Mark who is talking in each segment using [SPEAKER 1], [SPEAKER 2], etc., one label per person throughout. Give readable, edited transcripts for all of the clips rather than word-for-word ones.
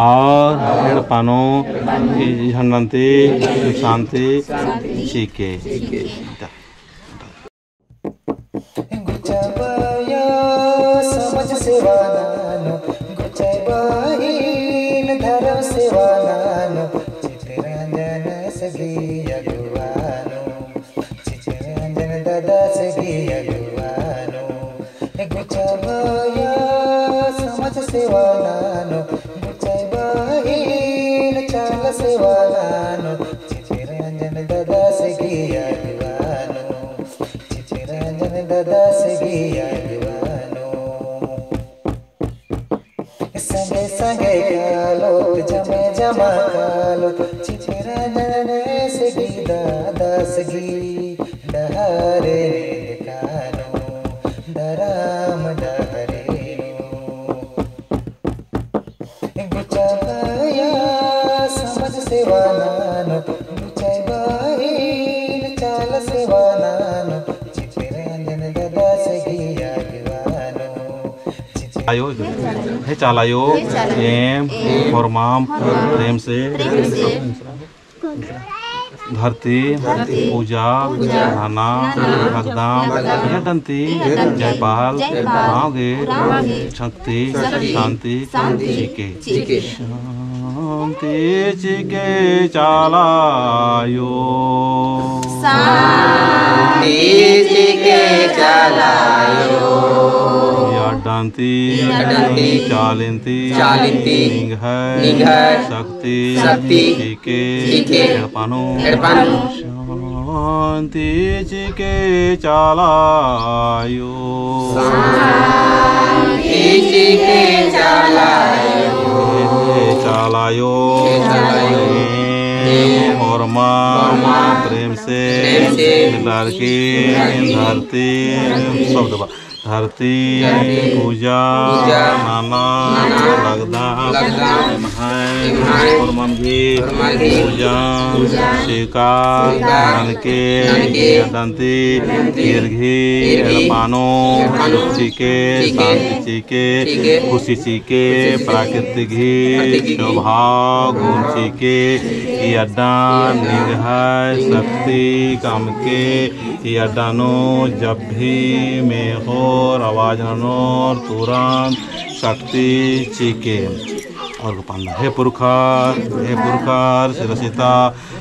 [SPEAKER 1] और हेड़पानो झंडंती शांति चीके
[SPEAKER 2] समझ सेवानानो गुचाबाहीन धर्म सेवानानो चित्ररंजन सगी अगुवानो चित्ररंजन दादा सगी अगुवानो गुचाबाया समझ सेवानानो गुचाबाहीन चाल सेवानानो चित्ररंजन दादा सगी अगुवानो चित्ररंजन दादा सगी अगुवानो संगे संगे कालो जमे जमा कालो चित्ररंजन सगी दादा सगी डहारे कानो दराम डहरेनो गुचाबाया समझ सेवानानो गुचाबाहीन चाल सेवानानो चित्ररंजन दादा सगी अगुवानो
[SPEAKER 1] आयो हे चालायो एम फॉर्माम प्रेम से धरती पूजा धाना भगदाम यदंती जयपाल रावगे शक्ति शांति चीके शांति चीके चालायो यदंती चालिंती निघय शक्ति चीके हेड़पानो शांति चीके चालायो चालायो और माँ प्रेम से मिलार की धरती शब्द धरती पूजा नाना लगदा और मन की पूजा शिका मन के दंती दीर्घी हेड़पानो चीके शांति चीके खुशी चीके प्राकृतिक ही शोभा गुण चीके अड्डा निगाह शक्ति काम के अड्डानो जब भी में हो आवाज नोर तुरंत शक्ति चीके और हे पुरखार शिरसिता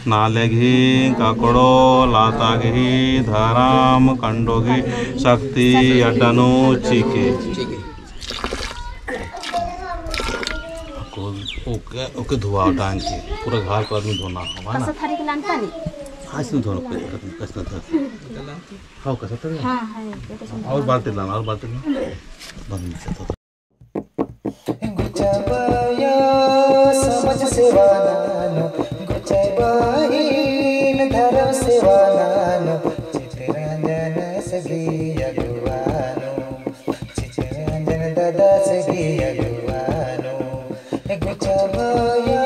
[SPEAKER 1] नालेघी काकड़ो लाताघी धराम कंडोगी शक्ति अड्डानो चीके ओके धुआ टांग के पूरा घर पर आदमी धोना है ना
[SPEAKER 3] थारी के लानता नहीं
[SPEAKER 1] आज नहीं धोना कसना था हां कसना था हां है और बाल्टी लाना बंद से तो
[SPEAKER 2] गुचाबाया समझ सेवानानो गुचाबाहीन धर्म सेवानानो चित्ररंजन सगी अगुवानो चित्ररंजन दादा सगी अगुवानो गुचाबाया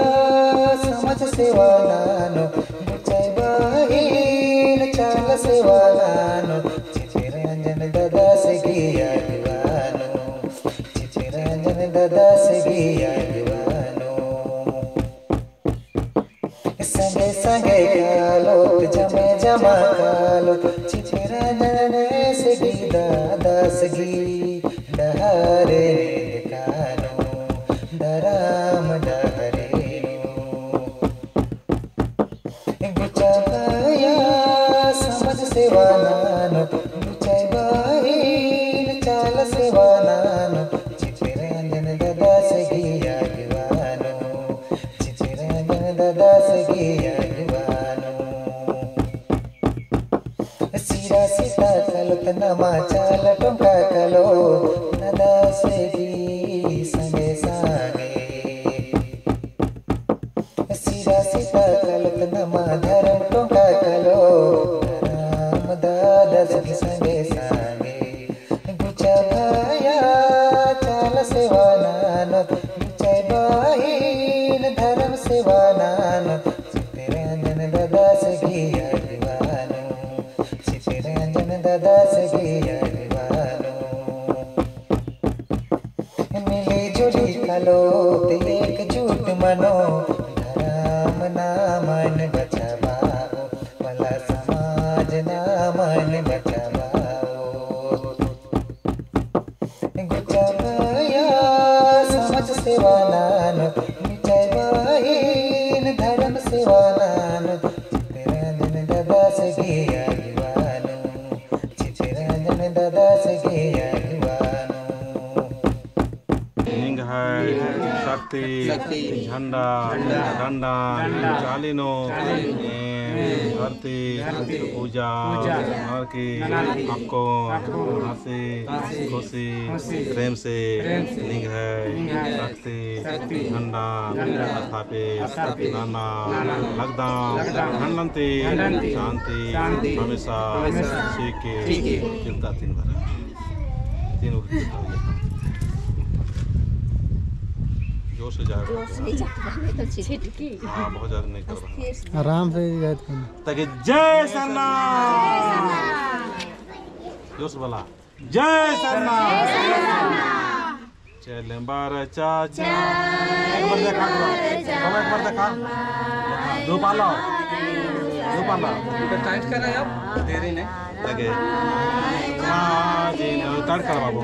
[SPEAKER 2] समझ सेवानानो गुचाबाहीन चाल सेवानानो चित्ररंजन दादा सगी अगुवानो चित्ररंजन दादा सगी अगुवानो संगे संगे कालो जमे जमा कालो चित्ररंजन सगी दादा सगी डहारे कानो दराम डहरेनो गुचाबाया समझ सेवानानो गुचाबाहीन चाल सेवानानो चित्ररंजन दादा सगी अगुवानो चित्ररंजन दादा सगी अगुवानो सीरा सीता कलो तनमा चाल टोंका कलो दादा सगी संगे सागे सीरा सीता कलो तनमा धर्म टोंका कलो राम दादा सगी संगे सागे गुचाबाया चाल सेवानानो गुचाबाहीन धर्म सेवानानो चित्ररंजन दादा सगी अगुवानो चित्ररंजन दादा सगी अगुवानो मिली जुली कलो एकजुट मनो धर्म ना मन बचावाओ, मला समाज ना मन बचावाओ। गुचावया समाज सेवा नान, मिचावाईन धर्म सेवा नान, चित्तरंजन दादा से गया दीवानो, चित्तरंजन दादा से गया दीवानो।
[SPEAKER 1] निंग है शक्ति झंडा डंडा चालिनो आरती पूजा और की आपको हंसी खुशी प्रेम से निंग है शक्ति झंडा स्थापित नाना लगदाम हनलंती शांति हमेशा सीखे चिंता तीन बार जोर से जाएगा
[SPEAKER 3] तो छिटकी
[SPEAKER 1] हाँ बहुत ज़्यादा नहीं कर रहा
[SPEAKER 4] आराम से याद करना
[SPEAKER 1] ताकि जय सरनाम जोश बोला जय सरनाम चले बार चाचा एक बार देखा एक बार देखा दो पाला
[SPEAKER 5] टाइट कर रहे हैं आप देरी नहीं
[SPEAKER 1] ताकि टाइट करा बाबू